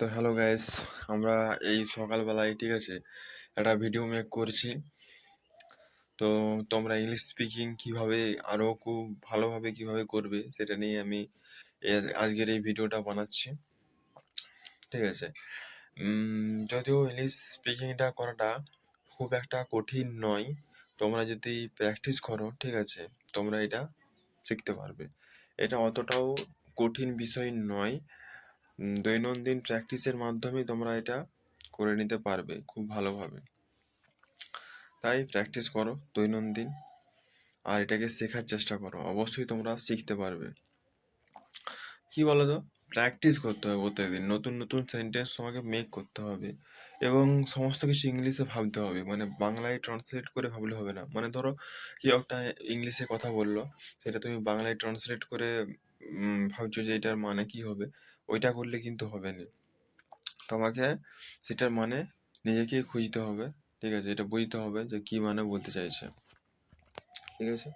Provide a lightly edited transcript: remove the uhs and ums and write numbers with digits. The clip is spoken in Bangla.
তো হ্যালো গাইস, আমরা এই সকালবেলায় ঠিক আছে একটা ভিডিও মেক করছি। তো তোমরা ইংলিশ স্পিকিং কিভাবে আরো খুব ভালোভাবে কিভাবে করবে সেটা নিয়ে আমি আজকের এই ভিডিওটা বানাচ্ছি। ঠিক আছে। যদিও ইংলিশ স্পিকিংটা করাটা খুব একটা কঠিন নয়। তোমরা যদি প্র্যাকটিস করো ঠিক আছে, তোমরা এটা শিখতে পারবে। এটা অতটাও কঠিন বিষয় নয়। দৈনন্দিন প্র্যাকটিসের মাধ্যমে তোমরা এটা করে নিতে পারবে খুব ভালোভাবে। তাই প্র্যাকটিস করো দৈনন্দিন, আর এটাকে শেখার চেষ্টা করো, অবশ্যই তোমরা শিখতে পারবে। কি বলো তো, প্র্যাকটিস করতে হবে প্রত্যেকদিন, নতুন নতুন সেন্টেন্স তোমাকে মেক করতে হবে এবং সমস্ত কিছু ইংলিশে ভাবতে হবে, মানে বাংলায় ট্রান্সলেট করে ভাবলে হবে না। মানে ধরো কেউ একটা ইংলিশে কথা বললো, সেটা তুমি বাংলায় ট্রান্সলেট করে ভাবছো যে এটার মানে কি হবে, ওইটা করলে কিন্তু হবে না। তোমাকে সেটার মানে নিজেকেই খুঁজতে হবে। ঠিক আছে, এটা বুঝতে হবে যে কি মানে বলতে চাইছে। ঠিক আছে।